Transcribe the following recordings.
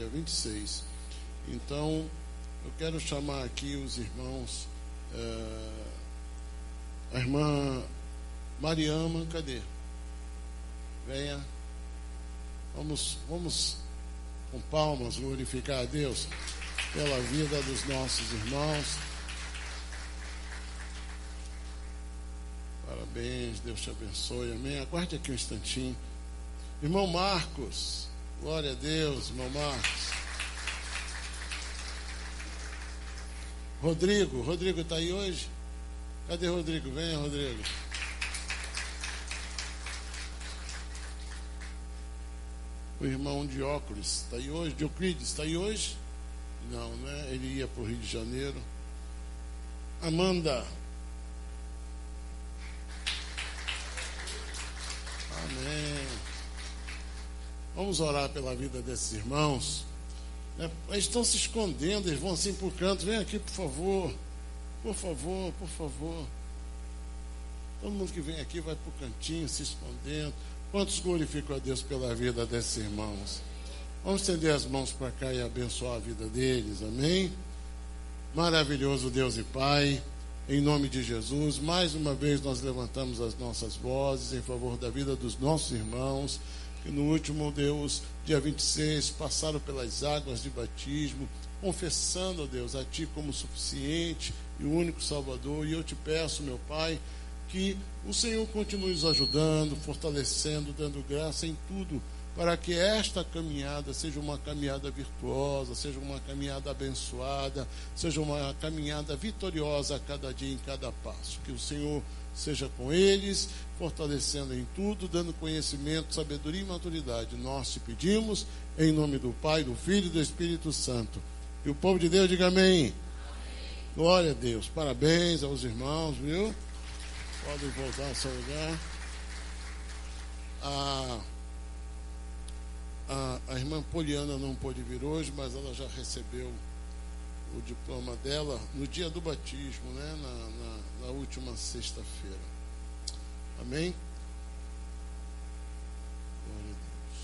dia 26. Então, eu quero chamar aqui os irmãos, a irmã Mariama, cadê? Venha. Vamos com palmas glorificar a Deus pela vida dos nossos irmãos. Parabéns, Deus te abençoe, amém. Aguarde aqui um instantinho. Irmão Marcos, glória a Deus, irmão Marcos. Rodrigo está aí hoje? Cadê Rodrigo? Venha, Rodrigo. O irmão Dióclides está aí hoje? Dioclides está aí hoje? Não, né? Ele ia para o Rio de Janeiro. Amanda. Amém. Vamos orar pela vida desses irmãos. Eles estão se escondendo, eles vão assim por canto. Vem aqui, por favor. Por favor, por favor. Todo mundo que vem aqui vai para o cantinho, se escondendo. Quantos glorificam a Deus pela vida desses irmãos? Vamos estender as mãos para cá e abençoar a vida deles, amém? Maravilhoso Deus e Pai, em nome de Jesus, mais uma vez nós levantamos as nossas vozes em favor da vida dos nossos irmãos, que no último Deus, dia 26, passaram pelas águas de batismo, confessando, Deus, a Ti como suficiente e o único Salvador. E eu te peço, meu Pai, que o Senhor continue nos ajudando, fortalecendo, dando graça em tudo, para que esta caminhada seja uma caminhada virtuosa, seja uma caminhada abençoada, seja uma caminhada vitoriosa a cada dia, em cada passo. Que o Senhor seja com eles, fortalecendo em tudo, dando conhecimento, sabedoria e maturidade. Nós te pedimos, em nome do Pai, do Filho e do Espírito Santo. E o povo de Deus diga amém. Amém. Glória a Deus. Parabéns aos irmãos, viu? Podem voltar ao seu lugar. A irmã Poliana não pôde vir hoje, mas ela já recebeu o diploma dela no dia do batismo, né? Na última sexta-feira. Amém? Glória a Deus.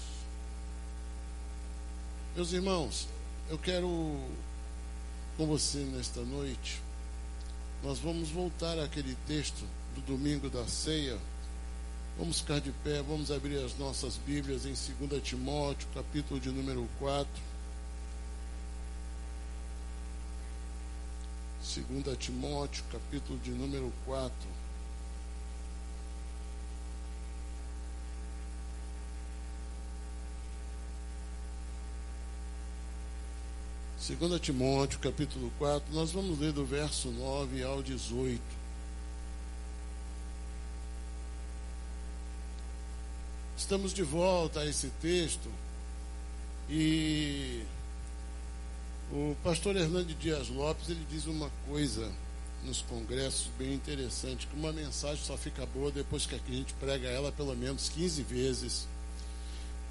Meus irmãos, eu quero com você nesta noite, nós vamos voltar àquele texto do domingo da ceia. Vamos ficar de pé, vamos abrir as nossas Bíblias em 2 Timóteo, capítulo de número 4. 2 Timóteo, capítulo de número 4. Segunda Timóteo, capítulo 4, nós vamos ler do verso 9 ao 18. Estamos de volta a esse texto e o pastor Hernando Dias Lopes, ele diz uma coisa nos congressos bem interessante, que uma mensagem só fica boa depois que a gente prega ela pelo menos 15 vezes.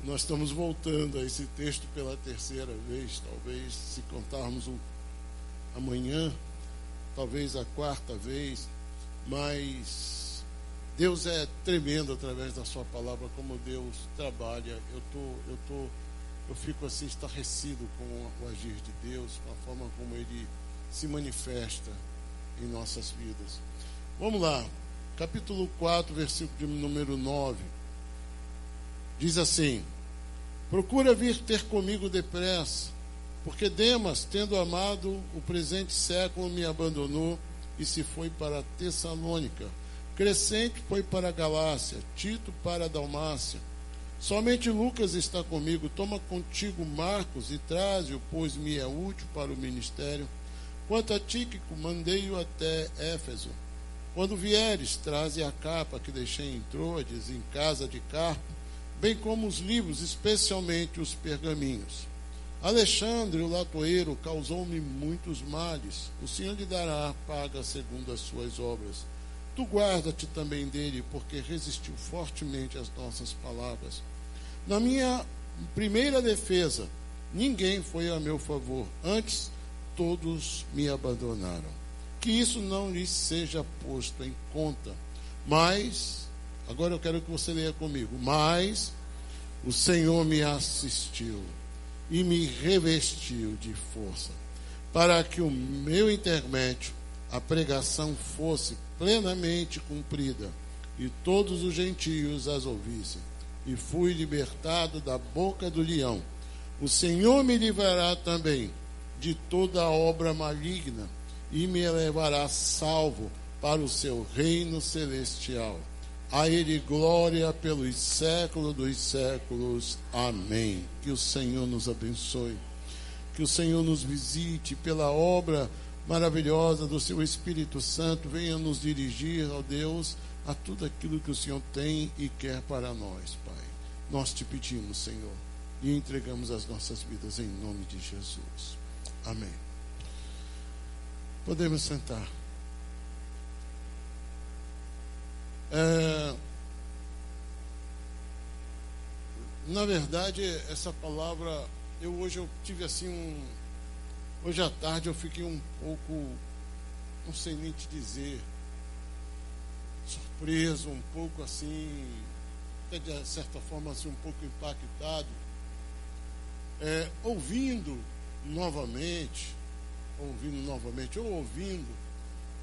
Nós estamos voltando a esse texto pela terceira vez, talvez, se contarmos amanhã, talvez a quarta vez, mas Deus é tremendo através da sua palavra, como Deus trabalha. Eu fico assim estarrecido com o agir de Deus, com a forma como Ele se manifesta em nossas vidas. Vamos lá, capítulo 4, versículo de número 9. Diz assim: procura vir ter comigo depressa, porque Demas, tendo amado o presente século, me abandonou e se foi para Tessalônica. Crescente foi para a Galácia, Tito para a Dalmácia. Somente Lucas está comigo. Toma contigo Marcos e traze-o, pois me é útil para o ministério. Quanto a Tíquico, mandei-o até Éfeso. Quando vieres, traze a capa que deixei em Troades, em casa de Carpo, bem como os livros, especialmente os pergaminhos. Alexandre, o latoeiro, causou-me muitos males. O Senhor lhe dará paga segundo as suas obras. Tu guarda-te também dele, porque resistiu fortemente às nossas palavras. Na minha primeira defesa, ninguém foi a meu favor. Antes, todos me abandonaram. Que isso não lhes seja posto em conta. Mas, agora eu quero que você leia comigo. Mas o Senhor me assistiu e me revestiu de força, para que o meu intermédio, a pregação, fosse plenamente cumprida, e todos os gentios as ouvissem. E fui libertado da boca do leão. O Senhor me livrará também de toda obra maligna, e me levará salvo para o seu reino celestial. A Ele glória pelos séculos dos séculos. Amém. Que o Senhor nos abençoe. Que o Senhor nos visite pela obra maravilhosa do seu Espírito Santo. Venha nos dirigir, ó Deus, a tudo aquilo que o Senhor tem e quer para nós, Pai. Nós te pedimos, Senhor, e entregamos as nossas vidas em nome de Jesus. Amém. Podemos sentar. Na verdade, essa palavra, hoje eu tive assim hoje à tarde eu fiquei um pouco, não sei nem te dizer, surpreso, um pouco assim, até de certa forma assim, um pouco impactado, ouvindo novamente,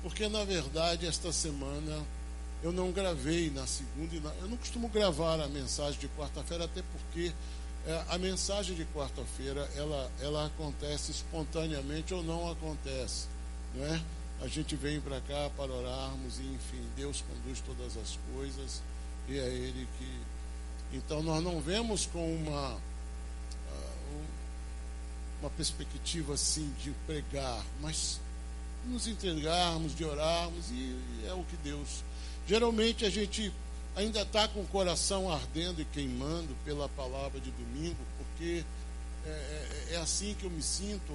porque na verdade esta semana eu não gravei na segunda, eu não costumo gravar a mensagem de quarta-feira, até porque a mensagem de quarta-feira ela acontece espontaneamente ou não acontece, não é? A gente vem para cá para orarmos e, enfim, Deus conduz todas as coisas e é Ele que... Então nós não vemos com uma perspectiva assim de pregar, mas nos entregarmos, de orarmos, e é o que Deus... Geralmente a gente ainda está com o coração ardendo e queimando pela palavra de domingo, porque é assim que eu me sinto.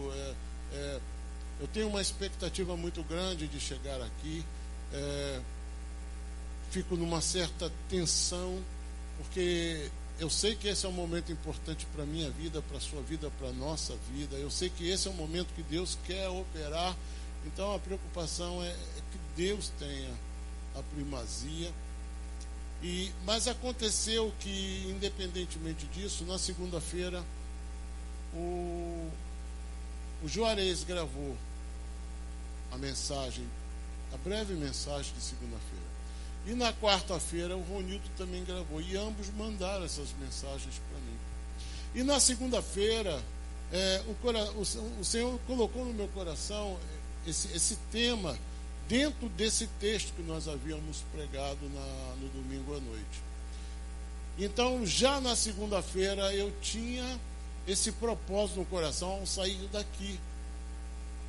Eu tenho uma expectativa muito grande de chegar aqui, fico numa certa tensão, porque eu sei que esse é um momento importante para a minha vida, para a sua vida, para a nossa vida. Eu sei que esse é um momento que Deus quer operar, então a preocupação é que Deus tenha a primazia. Mas aconteceu que, independentemente disso, na segunda-feira o Juarez gravou a mensagem, a breve mensagem de segunda-feira, e na quarta-feira o Ronildo também gravou, e ambos mandaram essas mensagens para mim. E na segunda-feira o Senhor colocou no meu coração esse tema dentro desse texto que nós havíamos pregado no domingo à noite. Então, já na segunda-feira, eu tinha esse propósito no coração ao sair daqui,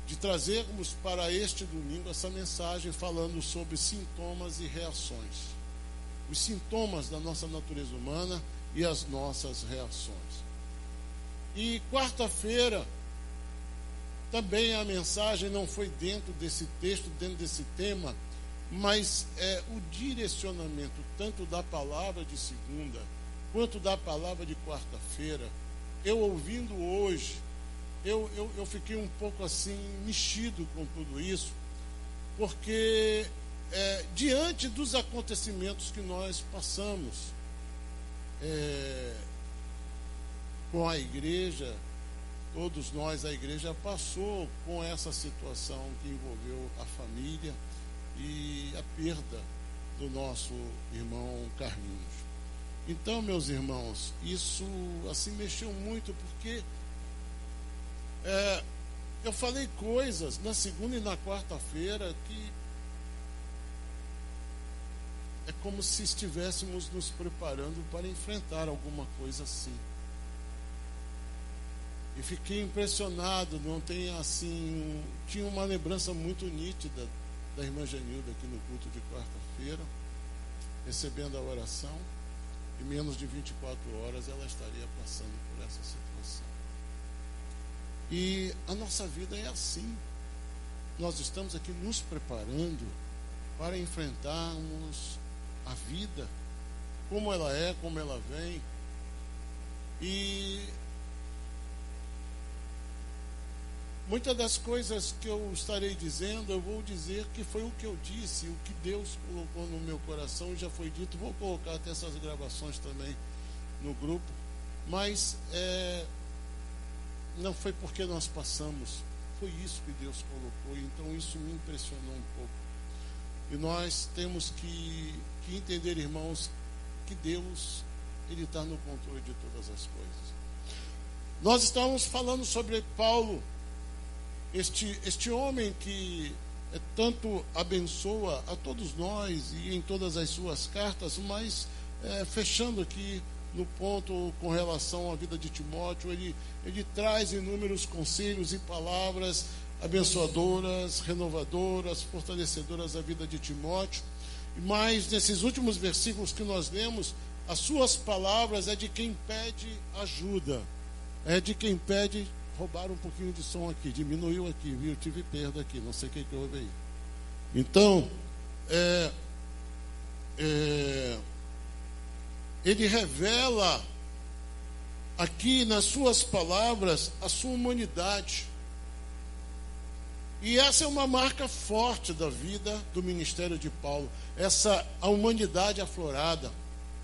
de trazermos para este domingo essa mensagem falando sobre sintomas e reações. Os sintomas da nossa natureza humana e as nossas reações. E quarta-feira, também a mensagem não foi dentro desse texto, dentro desse tema, mas o direcionamento tanto da palavra de segunda quanto da palavra de quarta-feira. Eu ouvindo hoje, eu fiquei um pouco assim mexido com tudo isso, porque diante dos acontecimentos que nós passamos com a igreja, todos nós, a igreja passou com essa situação que envolveu a família e a perda do nosso irmão Carlinhos. Então, meus irmãos, isso assim mexeu muito, porque eu falei coisas na segunda e na quarta-feira que é como se estivéssemos nos preparando para enfrentar alguma coisa assim. E fiquei impressionado, não tem assim, tinha uma lembrança muito nítida da irmã Genilda aqui no culto de quarta-feira, recebendo a oração, e menos de 24 horas ela estaria passando por essa situação. E a nossa vida é assim. Nós estamos aqui nos preparando para enfrentarmos a vida, como ela é, como ela vem. E muitas das coisas que eu estarei dizendo, eu vou dizer que foi o que eu disse, o que Deus colocou no meu coração, já foi dito. Vou colocar até essas gravações também no grupo. Mas não foi porque nós passamos, foi isso que Deus colocou. Então isso me impressionou um pouco. E nós temos que entender, irmãos, que Deus, Ele está no controle de todas as coisas. Nós estamos falando sobre Paulo, este homem que tanto abençoa a todos nós e em todas as suas cartas, mas fechando aqui no ponto com relação à vida de Timóteo, ele traz inúmeros conselhos e palavras abençoadoras, renovadoras, fortalecedoras da vida de Timóteo. Mas nesses últimos versículos que nós lemos, as suas palavras é de quem pede ajuda, é de quem pede. Roubaram um pouquinho de som aqui, diminuiu aqui, viu? Tive perda aqui, não sei o que houve aí. Então, ele revela aqui nas suas palavras a sua humanidade. E essa é uma marca forte da vida do ministério de Paulo, a humanidade aflorada,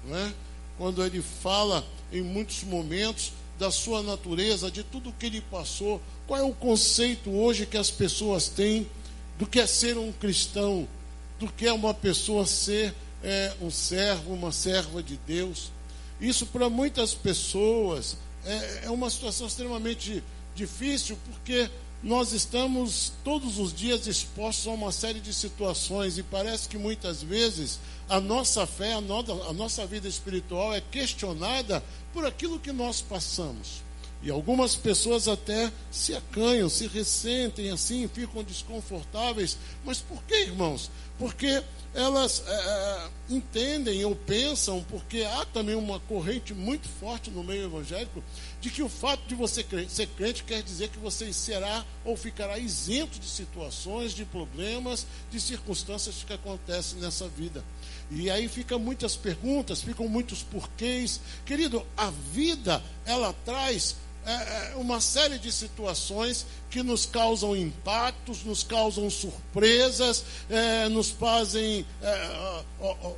não é? Quando ele fala em muitos momentos da sua natureza, de tudo que ele passou. Qual é o conceito hoje que as pessoas têm do que é ser um cristão, do que é uma pessoa ser um servo, uma serva de Deus? Isso para muitas pessoas é uma situação extremamente difícil, porque nós estamos todos os dias expostos a uma série de situações, e parece que muitas vezes a nossa fé, a nossa vida espiritual é questionada por aquilo que nós passamos. E algumas pessoas até se acanham, se ressentem assim, ficam desconfortáveis. Mas por que, irmãos? Porque elas entendem ou pensam, porque há também uma corrente muito forte no meio evangélico, de que o fato de você ser crente quer dizer que você será ou ficará isento de situações, de problemas, de circunstâncias que acontecem nessa vida. E aí ficam muitas perguntas, ficam muitos porquês. Querido, a vida, ela traz uma série de situações que nos causam impactos, nos causam surpresas, nos fazem,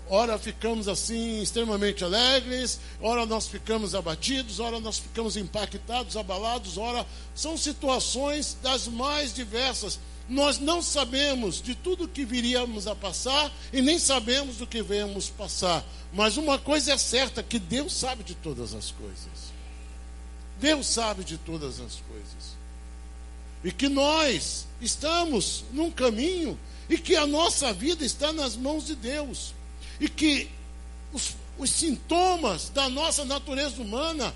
ora ficamos assim extremamente alegres, ora nós ficamos abatidos, ora nós ficamos impactados, abalados, ora são situações das mais diversas. Nós não sabemos de tudo que viríamos a passar e nem sabemos do que viemos passar, mas uma coisa é certa, que Deus sabe de todas as coisas. Deus sabe de todas as coisas. E que nós estamos num caminho e que a nossa vida está nas mãos de Deus. E que os sintomas da nossa natureza humana,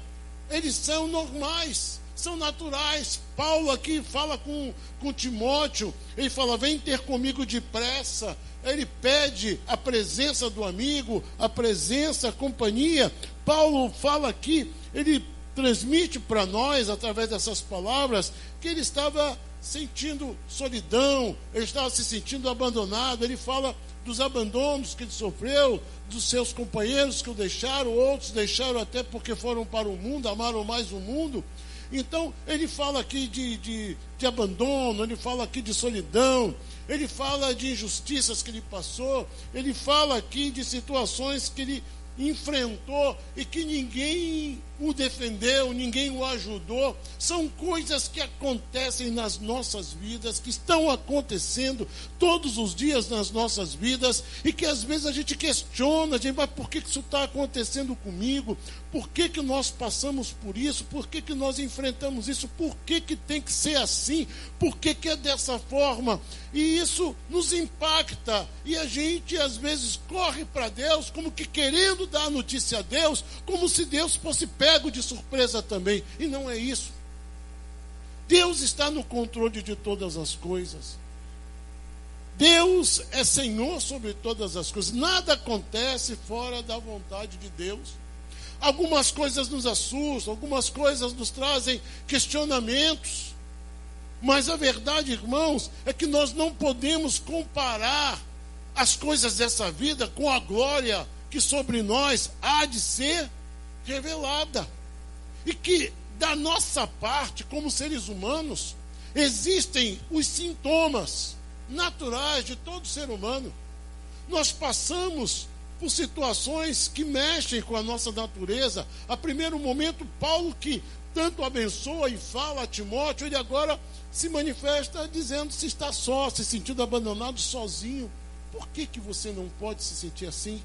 eles são normais, são naturais. Paulo aqui fala com Timóteo, ele fala: vem ter comigo depressa. Ele pede a presença do amigo, a presença, a companhia. Paulo fala aqui, ele transmite para nós, através dessas palavras, que ele estava sentindo solidão, ele estava se sentindo abandonado. Ele fala dos abandonos que ele sofreu, dos seus companheiros que o deixaram, outros deixaram até porque foram para o mundo, amaram mais o mundo. Então, ele fala aqui de abandono, ele fala aqui de solidão, ele fala de injustiças que ele passou, ele fala aqui de situações que ele enfrentou e que ninguém o defendeu, ninguém o ajudou. São coisas que acontecem nas nossas vidas, que estão acontecendo todos os dias nas nossas vidas, e que às vezes a gente questiona, mas por que isso está acontecendo comigo? Por que nós passamos por isso? Por que nós enfrentamos isso? Por que tem que ser assim? Por que é dessa forma? E isso nos impacta, e a gente às vezes corre para Deus, como que querendo dar a notícia a Deus, como se Deus fosse pego de surpresa também. E não é isso. Deus está no controle de todas as coisas. Deus é Senhor sobre todas as coisas. Nada acontece fora da vontade de Deus. Algumas coisas nos assustam, algumas coisas nos trazem questionamentos. Mas a verdade, irmãos, é que nós não podemos comparar as coisas dessa vida com a glória que sobre nós há de ser revelada. E que da nossa parte, como seres humanos, existem os sintomas naturais de todo ser humano. Nós passamos por situações que mexem com a nossa natureza. A primeiro momento, Paulo, que tanto abençoa e fala a Timóteo, ele agora se manifesta dizendo se está só, se sentindo abandonado, sozinho. Por que você não pode se sentir assim?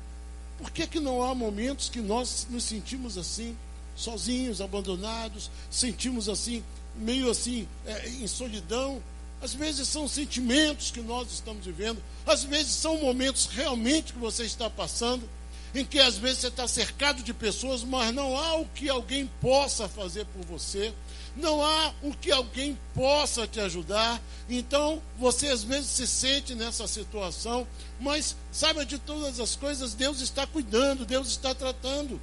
Por que não há momentos que nós nos sentimos assim, sozinhos, abandonados, sentimos assim, meio assim, em solidão? Às vezes são sentimentos que nós estamos vivendo, às vezes são momentos realmente que você está passando, em que às vezes você está cercado de pessoas, mas não há o que alguém possa fazer por você, não há o que alguém possa te ajudar. Então você às vezes se sente nessa situação, mas saiba de todas as coisas, Deus está cuidando, Deus está tratando.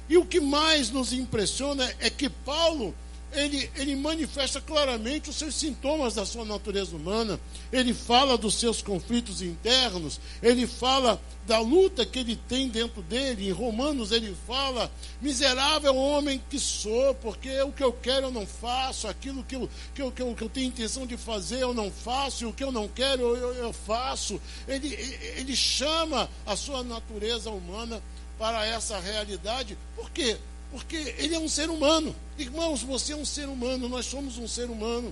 E o que mais nos impressiona é que Paulo, ele manifesta claramente os seus sintomas da sua natureza humana. Ele fala dos seus conflitos internos, ele fala da luta que ele tem dentro dele. Em Romanos ele fala: miserável homem que sou, porque o que eu quero eu não faço, aquilo que eu tenho intenção de fazer eu não faço, e o que eu não quero eu faço. Ele chama a sua natureza humana para essa realidade. Por quê? Porque ele é um ser humano. Irmãos, você é um ser humano, nós somos um ser humano.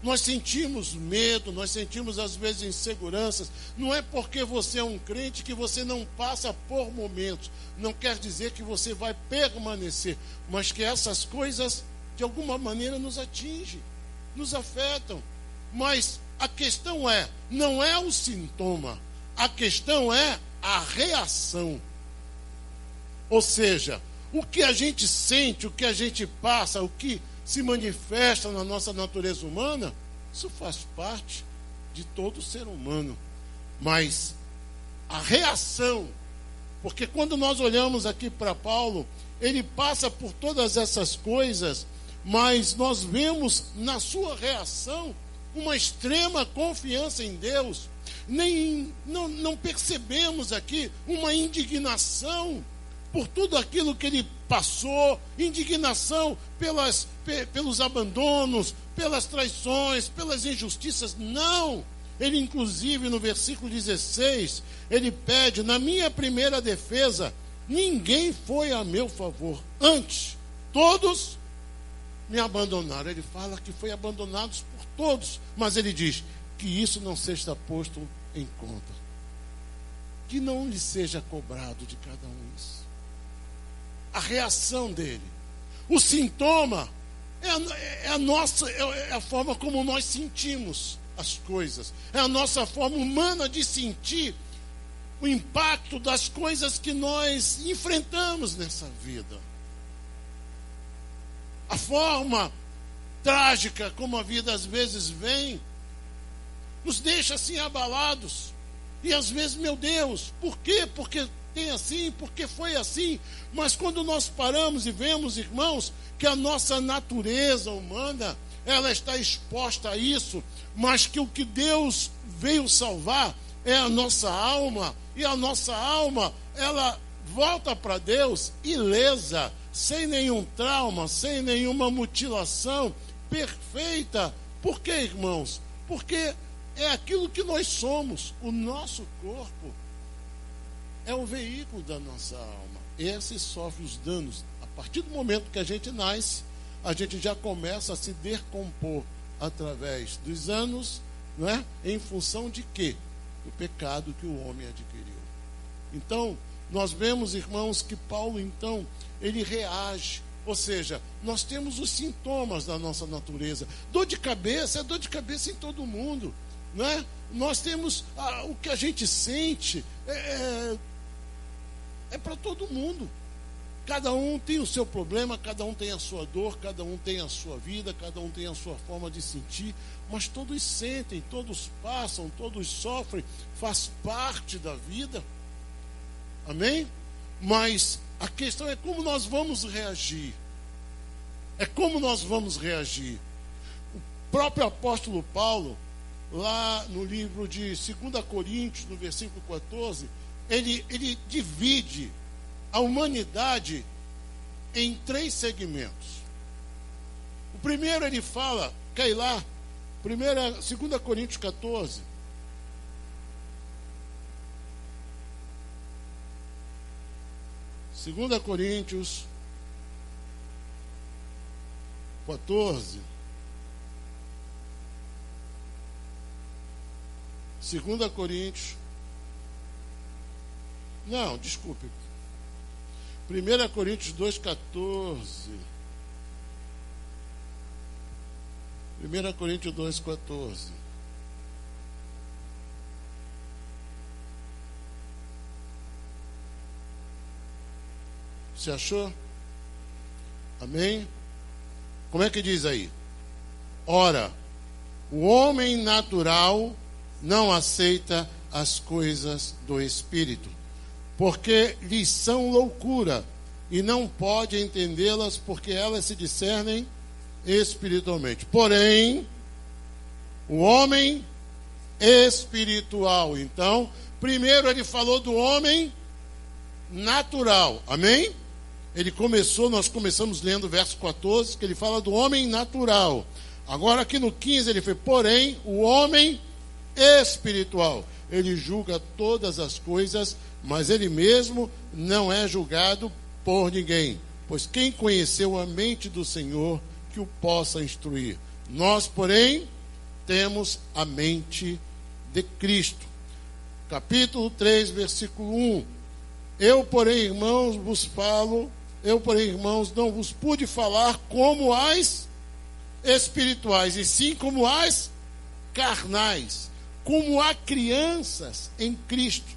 Nós sentimos medo, nós sentimos às vezes inseguranças. Não é porque você é um crente que você não passa por momentos. Não quer dizer que você vai permanecer, mas que essas coisas de alguma maneira nos atingem, nos afetam. Mas a questão não é o sintoma, a questão é a reação. Ou seja, o que a gente sente, o que a gente passa, o que se manifesta na nossa natureza humana, isso faz parte de todo ser humano. Mas a reação, porque quando nós olhamos aqui para Paulo, ele passa por todas essas coisas, mas nós vemos na sua reação uma extrema confiança em Deus. Não percebemos aqui uma indignação por tudo aquilo que ele passou, indignação pelos abandonos, pelas traições, pelas injustiças. Não! Ele, inclusive, no versículo 16, ele pede: na minha primeira defesa, ninguém foi a meu favor. Antes, todos me abandonaram. Ele fala que foi abandonados por todos, mas ele diz que isso não seja posto em conta, que não lhe seja cobrado de cada um isso. A reação dele, o sintoma é a forma como nós sentimos as coisas, é a nossa forma humana de sentir o impacto das coisas que nós enfrentamos nessa vida. A forma trágica como a vida às vezes vem nos deixa assim abalados, e às vezes, meu Deus, por quê? Porque tem assim, porque foi assim. Mas quando nós paramos e vemos, irmãos, que a nossa natureza humana, ela está exposta a isso, mas que o que Deus veio salvar é a nossa alma, e a nossa alma, ela volta para Deus ilesa, sem nenhum trauma, sem nenhuma mutilação, perfeita. Por quê, irmãos? Porque é aquilo que nós somos. O nosso corpo é o veículo da nossa alma. Esse sofre os danos. A partir do momento que a gente nasce, a gente já começa a se decompor através dos anos, não é? Em função de quê? Do pecado que o homem adquiriu. Então, nós vemos, irmãos, que Paulo, então, ele reage. Ou seja, nós temos os sintomas da nossa natureza. Dor de cabeça, é dor de cabeça em todo mundo, não é? Nós temos o que a gente sente, é para todo mundo. Cada um tem o seu problema, cada um tem a sua dor, cada um tem a sua vida, cada um tem a sua forma de sentir, mas todos sentem, todos passam, todos sofrem, faz parte da vida. Amém? Mas a questão é como nós vamos reagir. É como nós vamos reagir. O próprio apóstolo Paulo, lá no livro de 2 Coríntios, no versículo 14, ele divide a humanidade em 3 segmentos. O primeiro ele fala, cai lá, 2 Coríntios 14. Segunda Coríntios 14. 2 Coríntios. Não, desculpe. 1 Coríntios 2,14. 1 Coríntios 2,14. Você achou? Amém? Como é que diz aí? Ora, o homem natural não aceita as coisas do Espírito, porque lhes são loucura, e não pode entendê-las, porque elas se discernem espiritualmente. Porém, o homem espiritual. Então, primeiro ele falou do homem natural. Amém? Nós começamos lendo o verso 14, que ele fala do homem natural. Agora aqui no 15 ele foi, porém, o homem espiritual. Ele julga todas as coisas, mas ele mesmo não é julgado por ninguém. Pois quem conheceu a mente do Senhor que o possa instruir? Nós, porém, temos a mente de Cristo. Capítulo 3, versículo 1. Eu, porém, irmãos, não vos pude falar como as espirituais, e sim como as carnais, como a crianças em Cristo.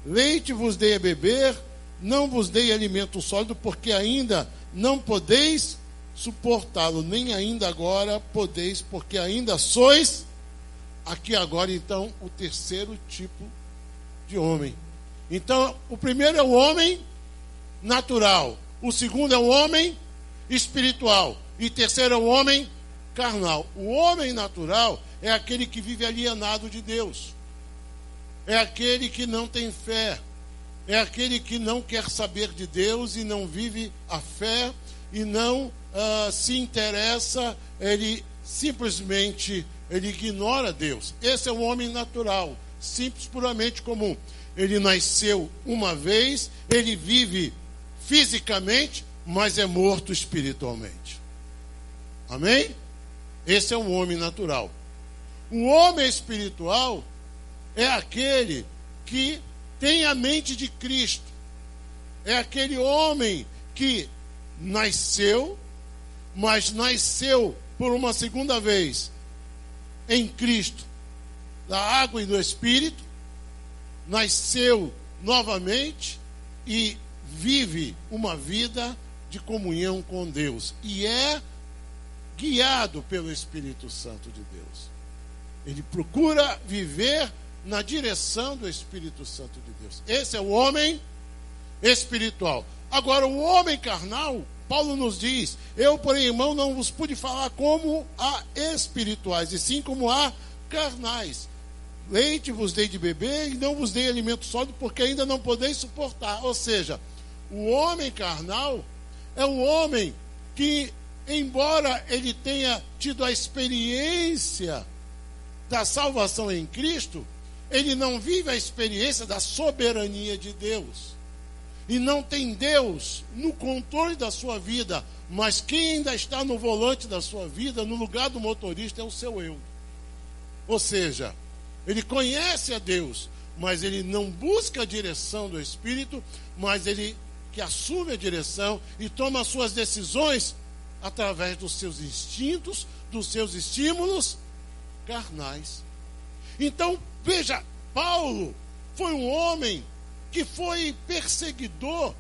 Leite vos dei a beber, não vos dei alimento sólido, porque ainda não podeis suportá-lo, nem ainda agora podeis, porque ainda sois, aqui agora então, o terceiro tipo de homem. Então, o primeiro é o homem natural, o segundo é o homem espiritual, e o terceiro é o homem carnal. O homem natural é aquele que vive alienado de Deus, é aquele que não tem fé, é aquele que não quer saber de Deus e não vive a fé e não se interessa, ele simplesmente ignora Deus. Esse é o homem natural, simples, puramente comum. Ele nasceu uma vez, ele vive fisicamente, mas é morto espiritualmente. Amém? Esse é um homem natural. O homem espiritual é aquele que tem a mente de Cristo. É aquele homem que nasceu, mas nasceu por uma segunda vez em Cristo, da água e do Espírito, nasceu novamente e vive uma vida de comunhão com Deus e é guiado pelo Espírito Santo de Deus. Ele procura viver na direção do Espírito Santo de Deus. Esse é o homem espiritual. Agora, o homem carnal, Paulo nos diz: eu, porém, irmão, não vos pude falar como a espirituais, e sim como a carnais. Leite vos dei de beber e não vos dei alimento sólido, porque ainda não podeis suportar. Ou seja, o homem carnal é o homem que, embora ele tenha tido a experiência da salvação em Cristo, ele não vive a experiência da soberania de Deus. E não tem Deus no controle da sua vida, mas quem ainda está no volante da sua vida, no lugar do motorista, é o seu eu. Ou seja, ele conhece a Deus, mas ele não busca a direção do Espírito, mas ele que assume a direção e toma as suas decisões através dos seus instintos, dos seus estímulos carnais. Então, veja, Paulo foi um homem que foi perseguidor.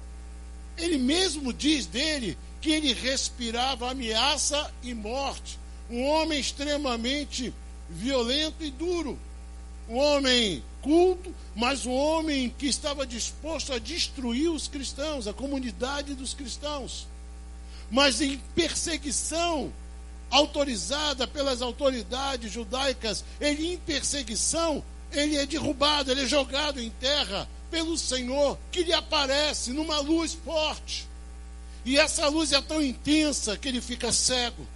Ele mesmo diz dele que ele respirava ameaça e morte. Um homem extremamente violento e duro. Um homem culto, mas um homem que estava disposto a destruir os cristãos, a comunidade dos cristãos. Mas em perseguição autorizada pelas autoridades judaicas, ele em perseguição, ele é derrubado, ele é jogado em terra pelo Senhor, que lhe aparece numa luz forte. E essa luz é tão intensa que ele fica cego.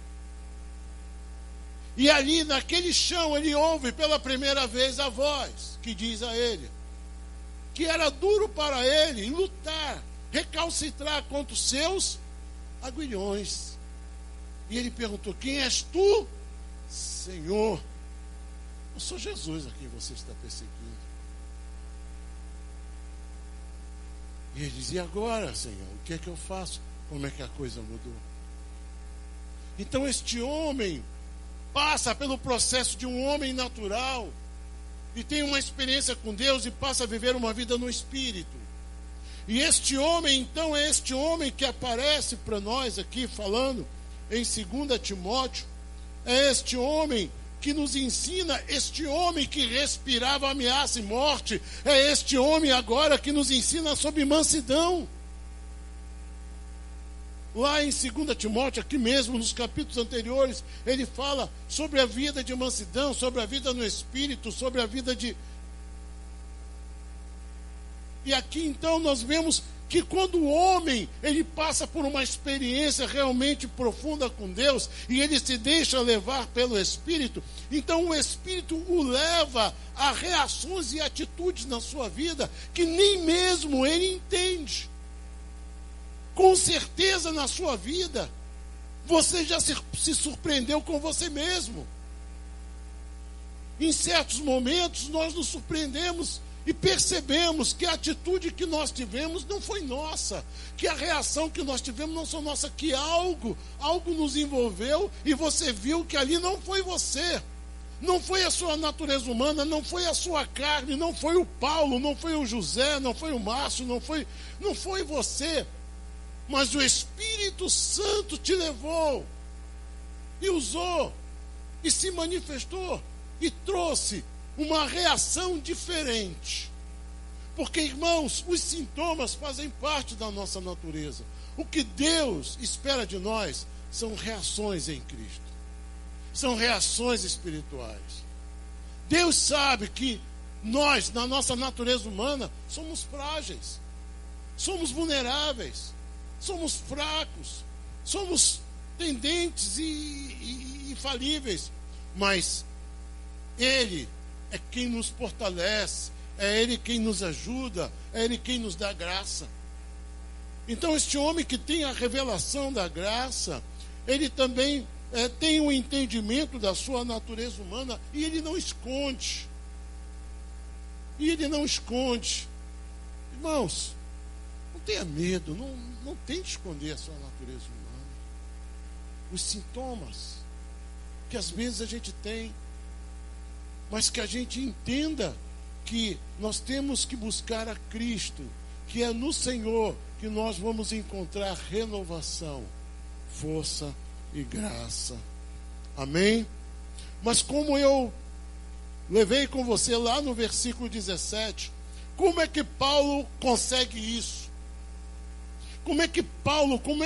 E ali, naquele chão, ele ouve pela primeira vez a voz que diz a ele que era duro para ele lutar, recalcitrar contra os seus aguilhões. E ele perguntou: quem és tu, Senhor? Eu sou Jesus a quem você está perseguindo. E ele dizia: agora, Senhor, o que é que eu faço? Como é que a coisa mudou? Então este homem passa pelo processo de um homem natural e tem uma experiência com Deus e passa a viver uma vida no Espírito. E este homem, então, é este homem que aparece para nós aqui falando em 2 Timóteo, é este homem que nos ensina, este homem que respirava ameaça e morte, é este homem agora que nos ensina sobre mansidão. Lá em 2 Timóteo, aqui mesmo, nos capítulos anteriores, ele fala sobre a vida de mansidão, sobre a vida no Espírito, sobre a vida de... E aqui então nós vemos que quando o homem, ele passa por uma experiência realmente profunda com Deus, e ele se deixa levar pelo Espírito, então o Espírito o leva a reações e atitudes na sua vida que nem mesmo ele entende. Com certeza na sua vida, você já se surpreendeu com você mesmo. Em certos momentos nós nos surpreendemos e percebemos que a atitude que nós tivemos não foi nossa, que a reação que nós tivemos não foi nossa, que algo nos envolveu e você viu que ali não foi você, não foi a sua natureza humana, não foi a sua carne, não foi o Paulo, não foi o José, não foi o Márcio, não foi você, mas o Espírito Santo te levou e usou e se manifestou e trouxe uma reação diferente. Porque, irmãos, os sintomas fazem parte da nossa natureza. O que Deus espera de nós são reações em Cristo. São reações espirituais. Deus sabe que nós, na nossa natureza humana, somos frágeis, somos vulneráveis, somos fracos, somos tendentes e falíveis. Mas Ele é quem nos fortalece, é Ele quem nos ajuda, é Ele quem nos dá graça. Então este homem que tem a revelação da graça, ele também tem um entendimento da sua natureza humana, e ele não esconde. Irmãos, não tenha medo, não tente esconder a sua natureza humana. Os sintomas que às vezes a gente tem, mas que a gente entenda que nós temos que buscar a Cristo, que é no Senhor que nós vamos encontrar renovação, força e graça. Amém? Mas como eu levei com você lá no versículo 17, como é que Paulo consegue isso? Como é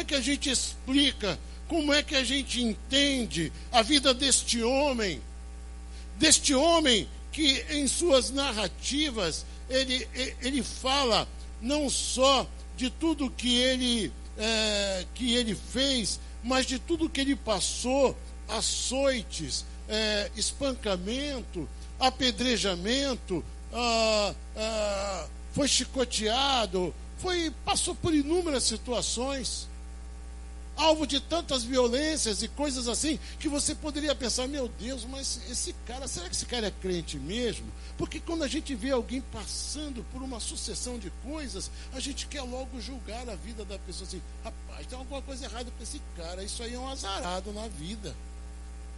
que a gente explica, como é que a gente entende a vida deste homem que em suas narrativas ele fala não só de tudo que ele fez, mas de tudo que ele passou, açoites, espancamento, apedrejamento, foi chicoteado, passou por inúmeras situações, alvo de tantas violências e coisas assim, que você poderia pensar: meu Deus, mas esse cara, será que esse cara é crente mesmo? Porque quando a gente vê alguém passando por uma sucessão de coisas, a gente quer logo julgar a vida da pessoa assim: rapaz, tem alguma coisa errada com esse cara, isso aí é um azarado na vida.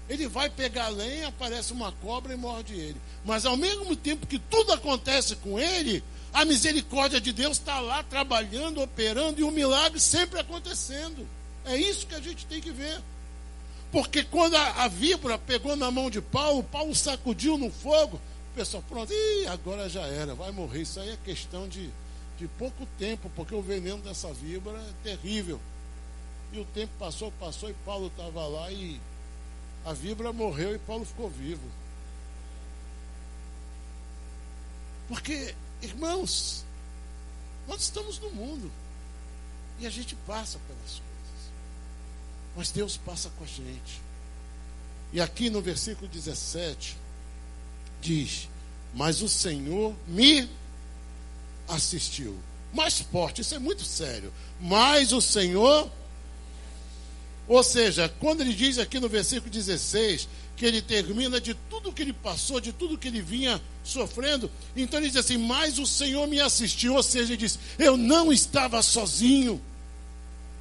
Ele vai pegar lenha, aparece uma cobra e morde ele. Mas ao mesmo tempo que tudo acontece com ele, a misericórdia de Deus está lá trabalhando, operando, e o milagre sempre acontecendo. É isso que a gente tem que ver. Porque quando a víbora pegou na mão de Paulo sacudiu no fogo, o pessoal, pronto, agora já era, vai morrer. Isso aí é questão de pouco tempo, porque o veneno dessa víbora é terrível. E o tempo passou, e Paulo estava lá, e a víbora morreu e Paulo ficou vivo. Porque, irmãos, nós estamos no mundo e a gente passa pelas coisas, mas Deus passa com a gente. E aqui no versículo 17 diz: mas o Senhor me assistiu. Mais forte, isso é muito sério. Mas o Senhor Ou seja, quando ele diz aqui no versículo 16, que ele termina de tudo que ele passou, de tudo que ele vinha sofrendo, então ele diz assim, mas o Senhor me assistiu, ou seja, ele diz, eu não estava sozinho,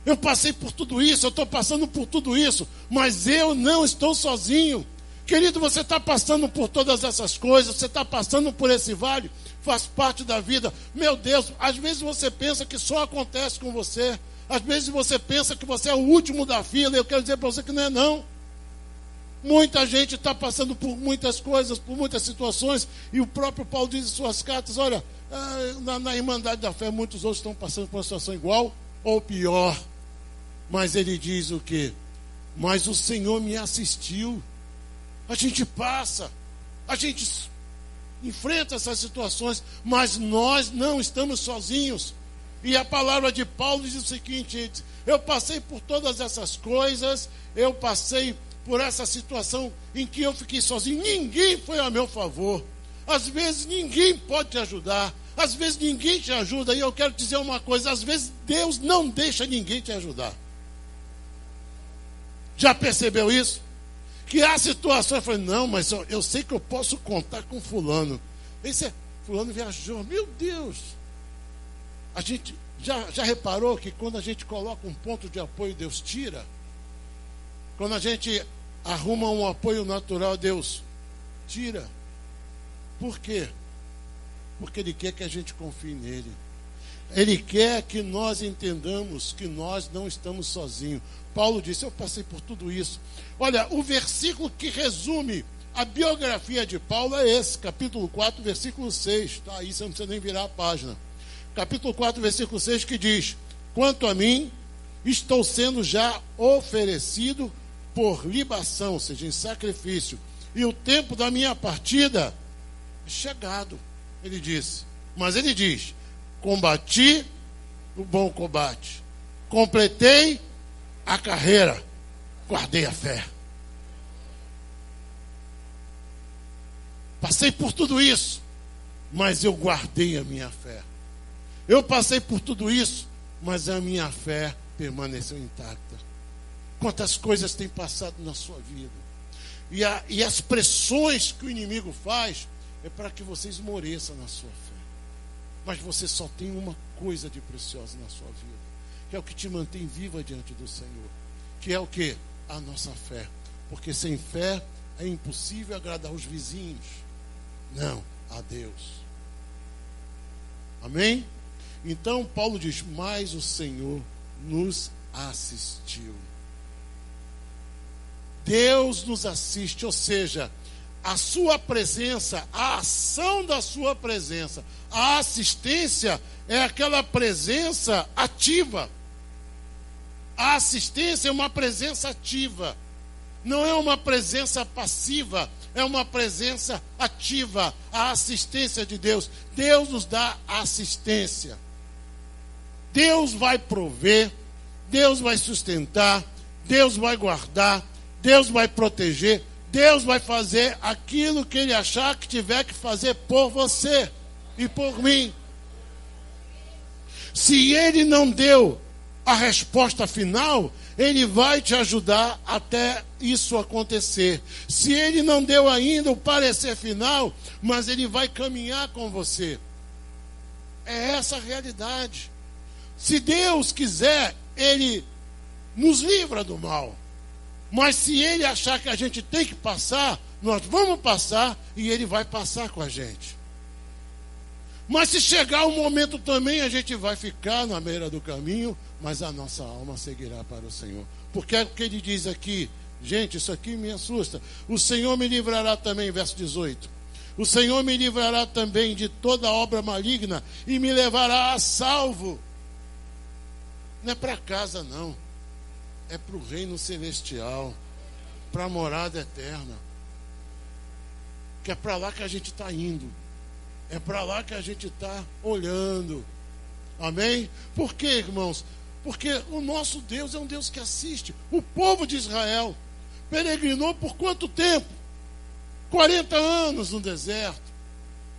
eu passei por tudo isso, eu estou passando por tudo isso, mas eu não estou sozinho. Querido, você está passando por todas essas coisas, você está passando por esse vale, faz parte da vida. Meu Deus, às vezes você pensa que só acontece com você, às vezes você pensa que você é o último da fila, e eu quero dizer para você que não é não. Muita gente está passando por muitas coisas, por muitas situações, e o próprio Paulo diz em suas cartas, olha, na Irmandade da Fé, muitos outros estão passando por uma situação igual ou pior. Mas ele diz o quê? Mas o Senhor me assistiu. A gente passa, a gente enfrenta essas situações, mas nós não estamos sozinhos. E a palavra de Paulo diz o seguinte, eu passei por todas essas coisas, eu passei por essa situação em que eu fiquei sozinho, ninguém foi a meu favor. Às vezes ninguém pode te ajudar, às vezes ninguém te ajuda, e eu quero dizer uma coisa, às vezes Deus não deixa ninguém te ajudar. Já percebeu isso? Que há situações, eu falei, não, mas eu sei que eu posso contar com fulano. Fulano viajou, meu Deus. A gente já reparou que quando a gente coloca um ponto de apoio, Deus tira? Quando a gente arruma um apoio natural, Deus tira. Por quê? Porque Ele quer que a gente confie nele. Ele quer que nós entendamos que nós não estamos sozinhos. Paulo disse, eu passei por tudo isso. Olha, o versículo que resume a biografia de Paulo é esse, capítulo 4, versículo 6. Está aí, você não precisa nem virar a página. Capítulo 4, versículo 6, que diz, quanto a mim, estou sendo já oferecido por libação, ou seja, em sacrifício, e o tempo da minha partida é chegado, ele disse. Mas ele diz, combati o bom combate, completei a carreira, guardei a fé. Passei por tudo isso, mas eu guardei a minha fé. Eu passei por tudo isso, mas a minha fé permaneceu intacta. Quantas coisas têm passado na sua vida. E as pressões que o inimigo faz é para que você esmoreça na sua fé. Mas você só tem uma coisa de preciosa na sua vida, que é o que te mantém viva diante do Senhor. Que é o quê? A nossa fé. Porque sem fé é impossível agradar os vizinhos. Não, a Deus. Amém? Então Paulo diz, mas o Senhor nos assistiu. Deus nos assiste, ou seja, a sua presença, a ação da sua presença, a assistência é aquela presença ativa. A assistência é uma presença ativa, não é uma presença passiva, é uma presença ativa. A assistência de Deus, Deus nos dá assistência. Deus vai prover, Deus vai sustentar, Deus vai guardar, Deus vai proteger, Deus vai fazer aquilo que Ele achar que tiver que fazer por você e por mim. Se Ele não deu a resposta final, Ele vai te ajudar até isso acontecer. Se Ele não deu ainda o parecer final, mas Ele vai caminhar com você. É essa a realidade. Se Deus quiser, Ele nos livra do mal. Mas se Ele achar que a gente tem que passar, nós vamos passar e Ele vai passar com a gente. Mas se chegar o momento também, a gente vai ficar na beira do caminho, mas a nossa alma seguirá para o Senhor. Porque é o que Ele diz aqui, gente, isso aqui me assusta. O Senhor me livrará também, verso 18. O Senhor me livrará também de toda obra maligna e me levará a salvo. Não é para casa, não. É para o reino celestial, para a morada eterna. Que é para lá que a gente está indo. É para lá que a gente está olhando. Amém? Por quê, irmãos? Porque o nosso Deus é um Deus que assiste. O povo de Israel peregrinou por quanto tempo? 40 anos no deserto.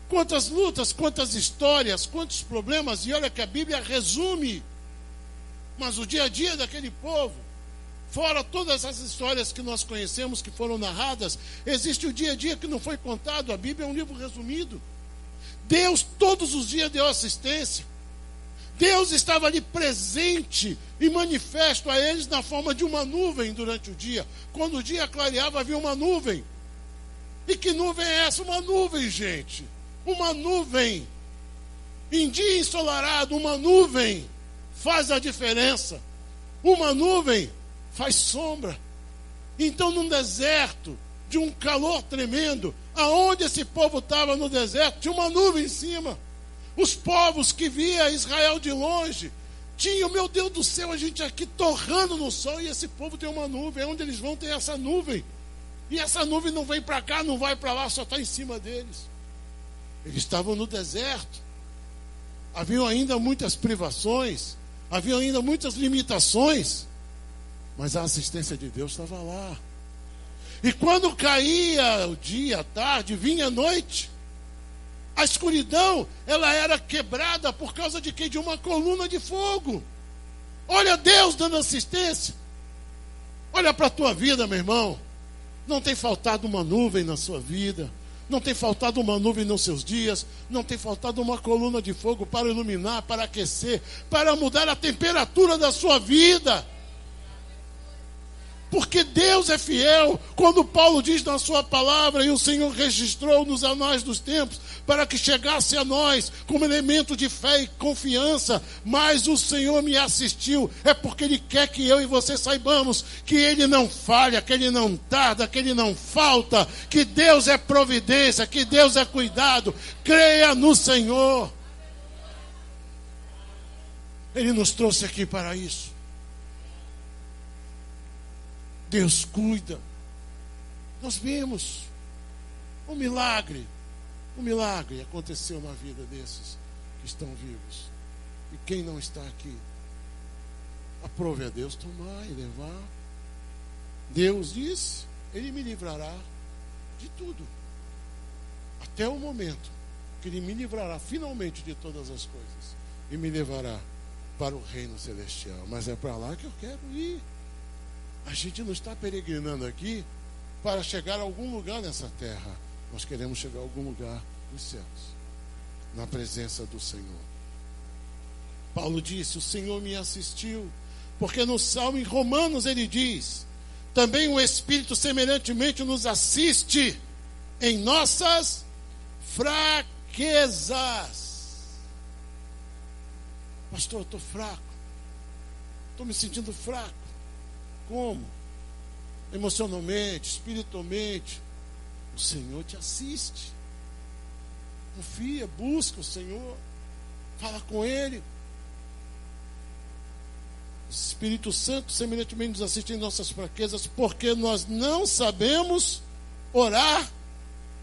Quantas lutas, quantas histórias, quantos problemas. E olha que a Bíblia resume. Mas o dia a dia daquele povo Fora todas as histórias que nós conhecemos, que foram narradas, existe o dia a dia que não foi contado. A Bíblia é um livro resumido. Deus todos os dias deu assistência. Deus estava ali presente e manifesto a eles na forma de uma nuvem durante o dia. Quando o dia clareava, havia uma nuvem. E que nuvem é essa? Uma nuvem, gente. Uma nuvem. Em dia ensolarado, uma nuvem faz a diferença. Uma nuvem faz sombra. Então, num deserto, de um calor tremendo, aonde esse povo estava no deserto, tinha uma nuvem em cima. Os povos que via Israel de longe tinham, meu Deus do céu, a gente aqui torrando no sol, e esse povo tem uma nuvem. Onde eles vão ter essa nuvem? E essa nuvem não vem para cá, não vai para lá, só está em cima deles. Eles estavam no deserto. Haviam ainda muitas privações, haviam ainda muitas limitações, mas a assistência de Deus estava lá. E quando caía o dia, a tarde, vinha a noite, a escuridão, ela era quebrada por causa de quê? De uma coluna de fogo. Olha Deus dando assistência. Olha para a tua vida, meu irmão. Não tem faltado uma nuvem na sua vida. Não tem faltado uma nuvem nos seus dias. Não tem faltado uma coluna de fogo para iluminar, para aquecer, para mudar a temperatura da sua vida. Porque Deus é fiel. Quando Paulo diz na sua palavra, e o Senhor registrou nos anais dos tempos, para que chegasse a nós como elemento de fé e confiança, mas o Senhor me assistiu, é porque Ele quer que eu e você saibamos que Ele não falha, que Ele não tarda, que Ele não falta, que Deus é providência, que Deus é cuidado. Creia no Senhor. Ele nos trouxe aqui para isso. Deus cuida. Nós vimos um milagre aconteceu na vida desses que estão vivos. E quem não está aqui, aprove a Deus tomar e levar. Deus disse, Ele me livrará de tudo, até o momento que Ele me livrará finalmente de todas as coisas e me levará para o reino celestial. Mas é para lá que eu quero ir. A gente não está peregrinando aqui para chegar a algum lugar nessa terra. Nós queremos chegar a algum lugar nos céus, na presença do Senhor. Paulo disse, o Senhor me assistiu, porque no Salmo em Romanos ele diz, também o Espírito semelhantemente nos assiste em nossas fraquezas. Pastor, eu estou fraco, estou me sentindo fraco. Como? Emocionalmente, espiritualmente. O Senhor te assiste. Confia, busca o Senhor, fala com Ele. O Espírito Santo semelhantemente nos assiste em nossas fraquezas, porque nós não sabemos orar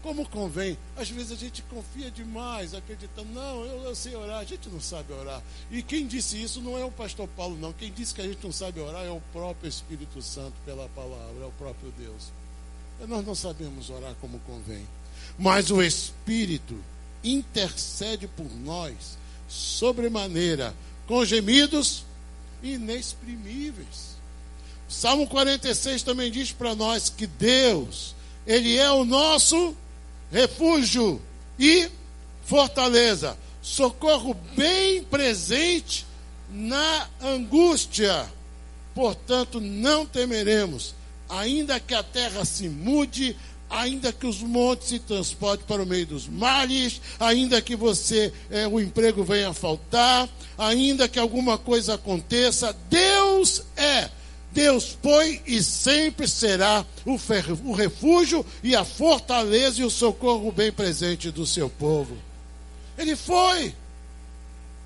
como convém. Às vezes a gente confia demais, acredita, não, eu sei orar. A gente não sabe orar. E quem disse isso não é o pastor Paulo, não. Quem disse que a gente não sabe orar é o próprio Espírito Santo pela palavra, é o próprio Deus. Nós não sabemos orar como convém, mas o Espírito intercede por nós sobremaneira, com gemidos inexprimíveis. O Salmo 46 também diz para nós que Deus, Ele é o nosso refúgio e fortaleza, socorro bem presente na angústia. Portanto, não temeremos, ainda que a terra se mude, ainda que os montes se transportem para o meio dos mares, ainda que o emprego venha a faltar, ainda que alguma coisa aconteça, Deus foi e sempre será o refúgio e a fortaleza e o socorro bem presente do seu povo. Ele foi.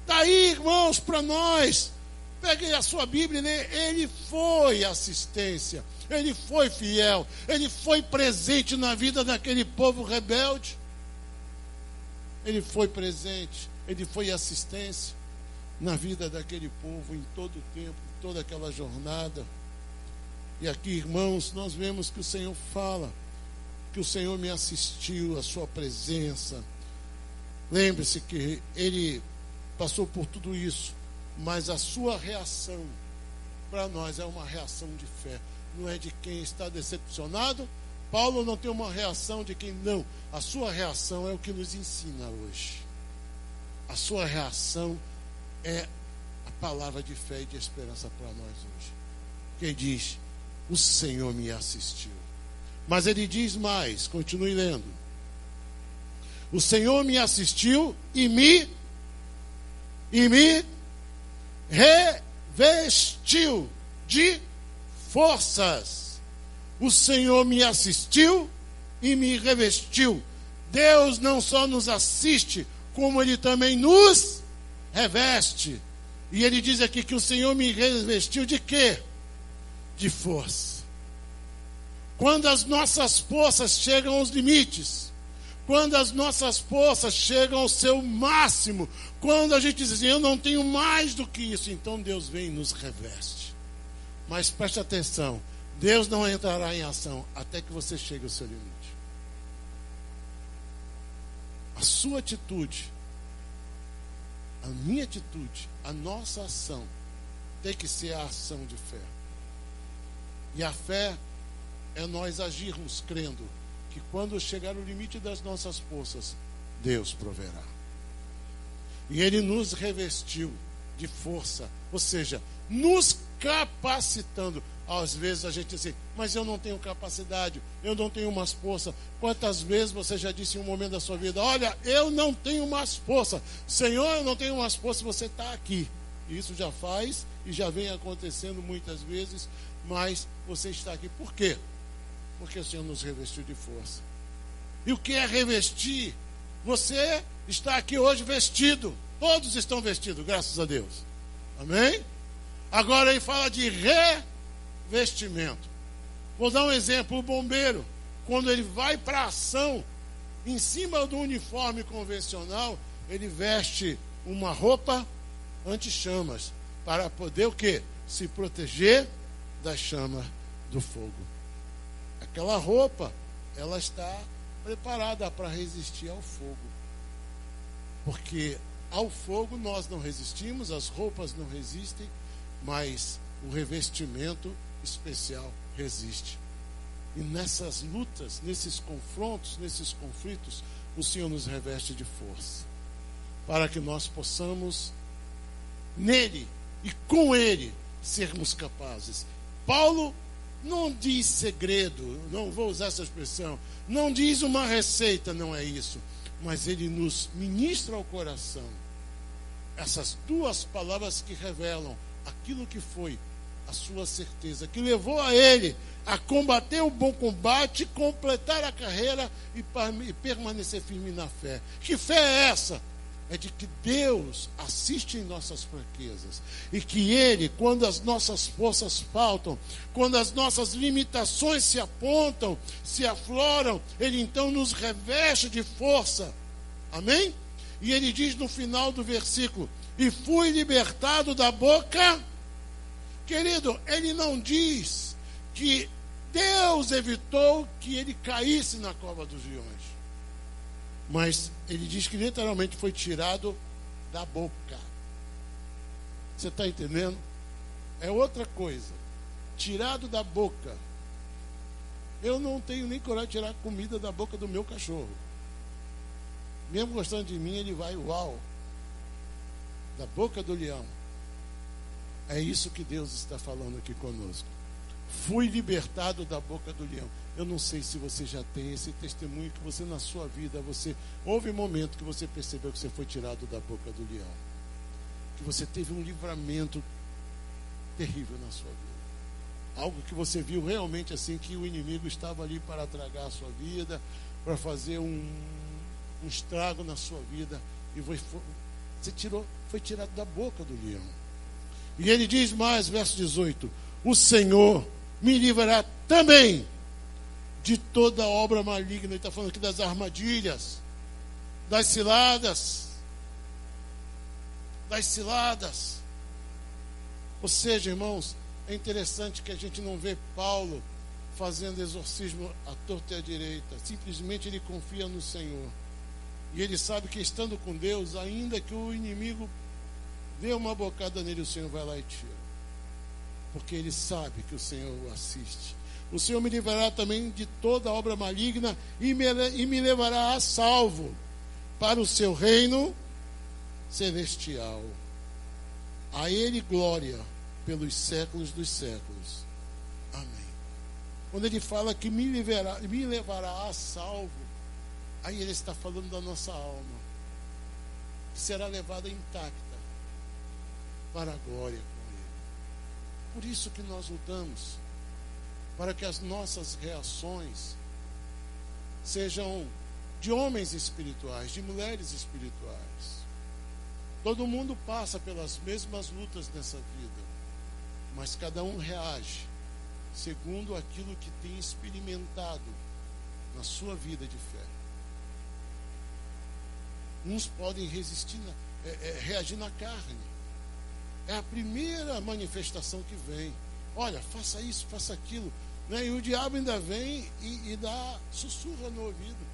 Está aí, irmãos, para nós. Pegue a sua Bíblia e lê. Ele foi assistência. Ele foi fiel. Ele foi presente na vida daquele povo rebelde. Ele foi presente. Ele foi assistência na vida daquele povo em todo o tempo, em toda aquela jornada. E aqui, irmãos, nós vemos que o Senhor fala, que o Senhor me assistiu, a sua presença. Lembre-se que Ele passou por tudo isso, mas a sua reação para nós é uma reação de fé, não é de quem está decepcionado. Paulo não tem uma reação de quem não. A sua reação é o que nos ensina hoje. A sua reação é a palavra de fé e de esperança para nós hoje. Quem diz, o Senhor me assistiu. Mas ele diz mais, continue lendo. O Senhor me assistiu e me revestiu de forças. O Senhor me assistiu e me revestiu. Deus não só nos assiste, como Ele também nos reveste. E Ele diz aqui que o Senhor me revestiu de quê? De força. Quando as nossas forças chegam aos limites, quando as nossas forças chegam ao seu máximo, quando a gente diz assim, eu não tenho mais do que isso, então Deus vem e nos reveste. Mas preste atenção, Deus não entrará em ação até que você chegue ao seu limite. A sua atitude, a minha atitude, a nossa ação tem que ser a ação de fé. E a fé é nós agirmos crendo que quando chegar o limite das nossas forças, Deus proverá. E Ele nos revestiu de força, ou seja, nos capacitando. Às vezes a gente diz assim, mas eu não tenho capacidade, eu não tenho mais força. Quantas vezes você já disse em um momento da sua vida, olha, eu não tenho mais força, Senhor, eu não tenho mais força, você está aqui. Isso já faz e já vem acontecendo muitas vezes, mas você está aqui. Por quê? Porque o Senhor nos revestiu de força. E o que é revestir? Você está aqui hoje vestido. Todos estão vestidos, graças a Deus. Amém? Agora ele fala de revestimento. Vou dar um exemplo. O bombeiro, quando ele vai para a ação, em cima do uniforme convencional, ele veste uma roupa anti-chamas, para poder o quê? Se proteger da chama do fogo. Aquela roupa, ela está preparada para resistir ao fogo. Porque ao fogo nós não resistimos, as roupas não resistem, mas o revestimento especial resiste. E nessas lutas, nesses confrontos, nesses conflitos, o Senhor nos reveste de força, para que nós possamos, nele e com ele, sermos capazes. Paulo não diz segredo, não vou usar essa expressão, não diz uma receita, não é isso, mas ele nos ministra ao coração essas duas palavras que revelam aquilo que foi a sua certeza, que levou a ele a combater o bom combate, completar a carreira e permanecer firme na fé. Que fé é essa? É de que Deus assiste em nossas fraquezas e que Ele, quando as nossas forças faltam, quando as nossas limitações se apontam, se afloram, Ele então nos reveste de força. Amém? E Ele diz no final do versículo, e fui libertado da boca. Querido, Ele não diz que Deus evitou que ele caísse na cova dos leões. Mas ele diz que literalmente foi tirado da boca. Você está entendendo? É outra coisa. Tirado da boca. Eu não tenho nem coragem de tirar comida da boca do meu cachorro. Mesmo gostando de mim, ele vai, uau, da boca do leão. É isso que Deus está falando aqui conosco. Fui libertado da boca do leão. Eu não sei se você já tem esse testemunho que você na sua vida, houve um momento que você percebeu que você foi tirado da boca do leão. Que você teve um livramento terrível na sua vida. Algo que você viu realmente assim, que o inimigo estava ali para tragar a sua vida, para fazer um estrago na sua vida. E foi tirado da boca do leão. E ele diz mais, verso 18, o Senhor me livrará também de toda obra maligna. Ele está falando aqui das armadilhas, das ciladas. Ou seja, irmãos, é interessante que a gente não vê Paulo fazendo exorcismo à torta e à direita. Simplesmente ele confia no Senhor. E ele sabe que estando com Deus, ainda que o inimigo dê uma bocada nele, o Senhor vai lá e tira. porque ele sabe que o Senhor o assiste. O Senhor me livrará também de toda obra maligna e me levará a salvo para o seu reino celestial. A ele glória pelos séculos dos séculos. Amém. Quando ele fala que me levará a salvo, aí ele está falando da nossa alma, que será levada intacta para a glória com ele. Por isso que nós lutamos, para que as nossas reações sejam de homens espirituais, de mulheres espirituais. Todo mundo passa pelas mesmas lutas nessa vida, mas cada um reage segundo aquilo que tem experimentado na sua vida de fé. Uns podem reagir na carne. É a primeira manifestação que vem. Olha, faça isso, faça aquilo. Né? E o diabo ainda vem e sussurra no ouvido.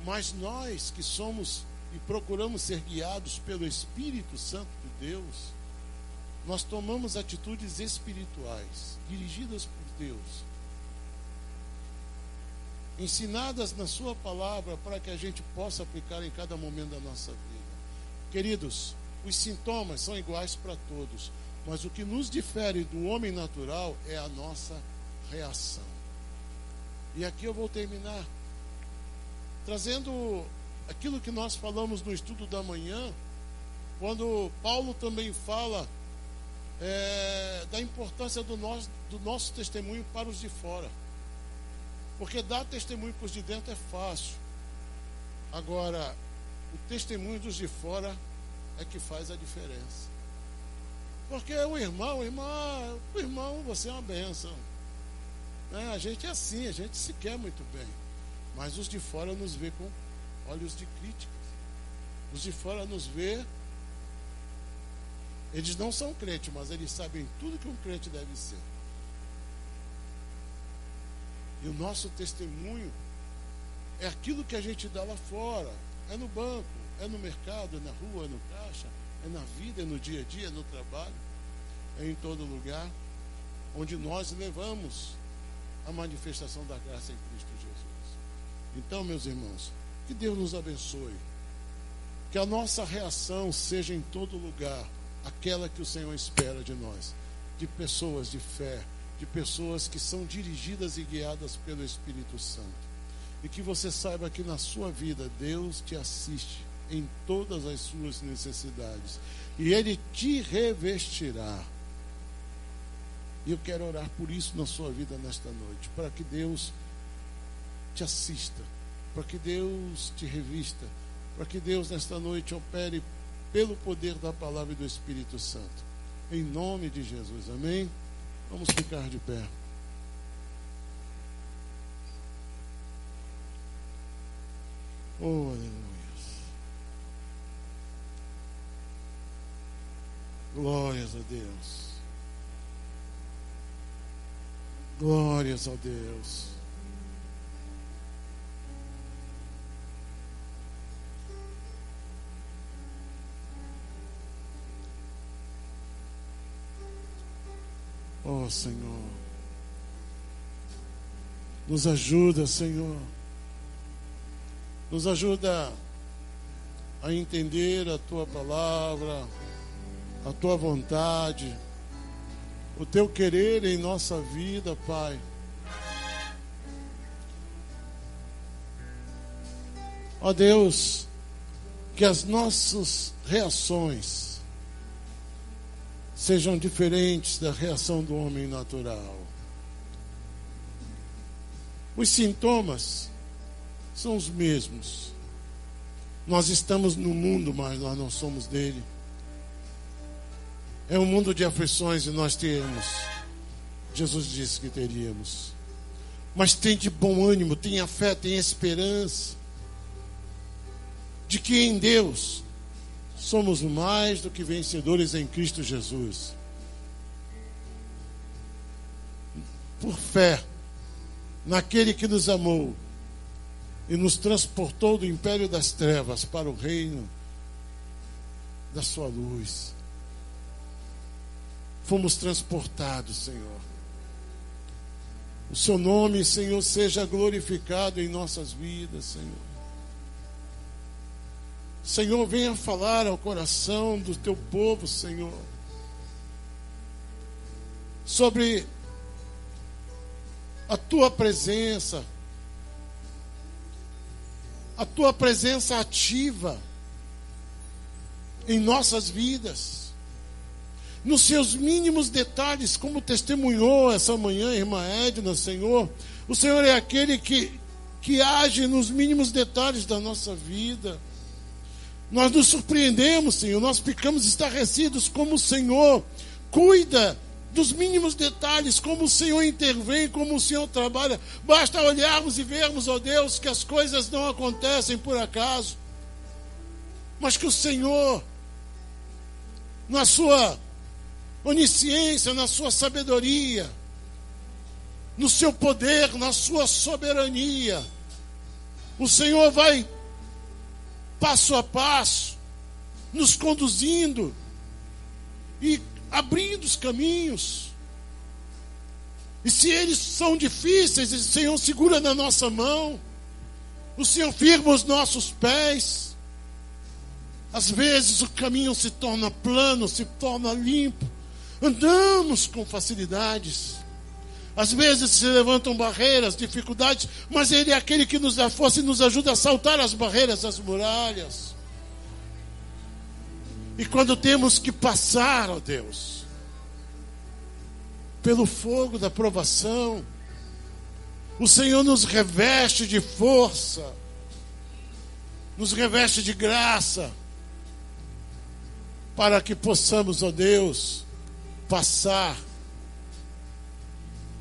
Mas nós que somos e procuramos ser guiados pelo Espírito Santo de Deus, nós tomamos atitudes espirituais, dirigidas por Deus, ensinadas na sua palavra, para que a gente possa aplicar em cada momento da nossa vida. Queridos, os sintomas são iguais para todos, mas o que nos difere do homem natural é a nossa reação. E aqui eu vou terminar trazendo aquilo que nós falamos no estudo da manhã, quando Paulo também fala da importância do nosso testemunho para os de fora. Porque dar testemunho para os de dentro é fácil. Agora, o testemunho dos de fora é que faz a diferença. Porque o irmão, você é uma bênção. A gente é assim, a gente se quer muito bem. Mas os de fora nos vê com olhos de crítica. Os de fora nos vê. Eles não são crentes, mas eles sabem tudo que um crente deve ser. E o nosso testemunho é aquilo que a gente dá lá fora. É no banco, é no mercado, é na rua, é no caixa, é na vida, é no dia a dia, é no trabalho, é em todo lugar onde nós levamos a manifestação da graça em Cristo Jesus. Então, meus irmãos, que Deus nos abençoe. Que a nossa reação seja em todo lugar aquela que o Senhor espera de nós, de pessoas de fé, de pessoas que são dirigidas e guiadas pelo Espírito Santo. E que você saiba que na sua vida Deus te assiste em todas as suas necessidades e Ele te revestirá. E eu quero orar por isso na sua vida nesta noite, para que Deus te assista, para que Deus te revista, para que Deus nesta noite opere pelo poder da palavra e do Espírito Santo. Em nome de Jesus, amém? Vamos ficar de pé. Oh, aleluia. Glórias a Deus. Glórias a Deus. Oh, Senhor, nos ajuda, Senhor, nos ajuda a entender a Tua palavra, a Tua vontade, o Teu querer em nossa vida, Pai. Ó Deus, que as nossas reações sejam diferentes da reação do homem natural. Os sintomas são os mesmos. Nós estamos no mundo, mas nós não somos dele. É um mundo de aflições e nós temos. Jesus disse que teríamos. Mas tem de bom ânimo, tenha fé, tenha esperança de que em Deus somos mais do que vencedores em Cristo Jesus. Por fé naquele que nos amou e nos transportou do império das trevas para o reino da sua luz. fomos transportados, Senhor. O seu nome, Senhor, seja glorificado em nossas vidas, Senhor. Senhor, venha falar ao coração do teu povo, Senhor, sobre a tua presença ativa em nossas vidas, nos seus mínimos detalhes, como testemunhou essa manhã a irmã Edna, Senhor. O Senhor é aquele que age nos mínimos detalhes da nossa vida. Nós nos surpreendemos, Senhor, nós ficamos estarrecidos como o Senhor cuida dos mínimos detalhes, como o Senhor intervém, como o Senhor trabalha. Basta olharmos e vermos, ó Deus, que as coisas não acontecem por acaso, mas que o Senhor, na sua onisciência, na sua sabedoria, no seu poder, na sua soberania, o Senhor vai passo a passo nos conduzindo e abrindo os caminhos. E se eles são difíceis, o Senhor segura na nossa mão, o Senhor firma os nossos pés. Às vezes o caminho se torna plano, se torna limpo, andamos com facilidades. Às vezes se levantam barreiras, dificuldades, mas Ele é aquele que nos dá força e nos ajuda a saltar as barreiras, as muralhas. E quando temos que passar, ó Deus, pelo fogo da provação, o Senhor nos reveste de força, nos reveste de graça, para que possamos, ó Deus, passar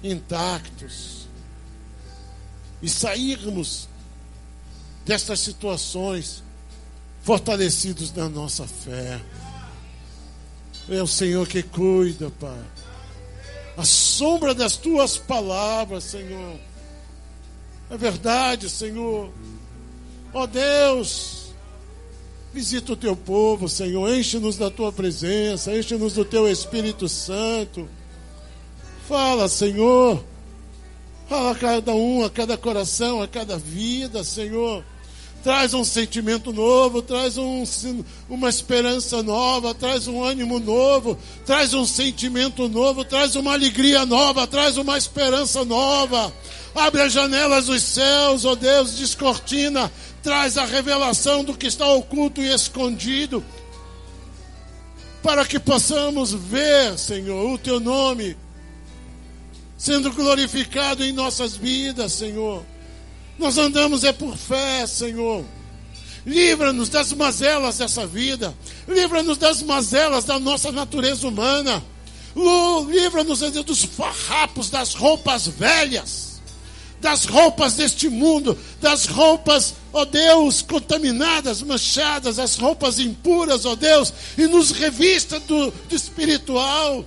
intactos e sairmos destas situações fortalecidos na nossa fé. É o Senhor que cuida, Pai. A sombra das tuas palavras, Senhor. É verdade, Senhor. Ó Deus, visita o teu povo, Senhor. Enche-nos da tua presença, enche-nos do teu Espírito Santo. Fala, Senhor. Fala a cada um, a cada coração, a cada vida, Senhor. Traz um sentimento novo, traz uma esperança nova, traz um ânimo novo, traz um sentimento novo, traz uma alegria nova, traz uma esperança nova. Abre as janelas dos céus, ó Deus, descortina, traz a revelação do que está oculto e escondido, para que possamos ver, Senhor, o teu nome sendo glorificado em nossas vidas, Senhor. Nós andamos por fé, Senhor. Livra-nos das mazelas dessa vida. Livra-nos das mazelas da nossa natureza humana. Livra-nos dos farrapos, das roupas velhas, das roupas deste mundo, das roupas, ó Deus, contaminadas, manchadas, as roupas impuras, ó Deus, e nos revista do espiritual.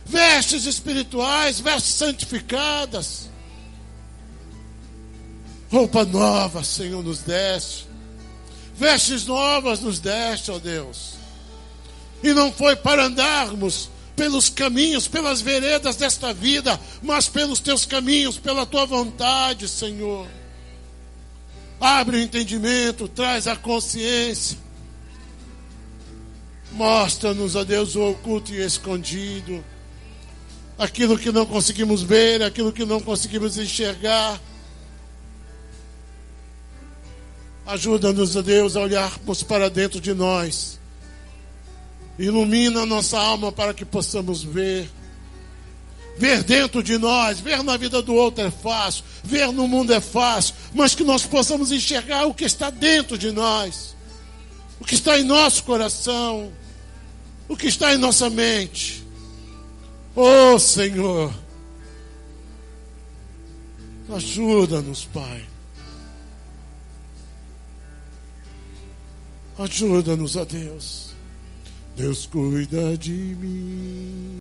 Vestes espirituais, vestes santificadas. Roupa nova, Senhor, nos deste. Vestes novas nos deste, ó Deus. E não foi para andarmos pelos caminhos, pelas veredas desta vida, mas pelos teus caminhos, pela tua vontade, Senhor. Abre o entendimento, traz a consciência. Mostra-nos, ó Deus, o oculto e escondido. Aquilo que não conseguimos ver, aquilo que não conseguimos enxergar. Ajuda-nos, ó Deus, a olharmos para dentro de nós. Ilumina a nossa alma para que possamos ver. Ver dentro de nós, ver na vida do outro é fácil, ver no mundo é fácil, mas que nós possamos enxergar o que está dentro de nós, o que está em nosso coração, o que está em nossa mente. Oh, Senhor, ajuda-nos, Pai. Ajuda-nos, ó Deus. Deus cuida de mim.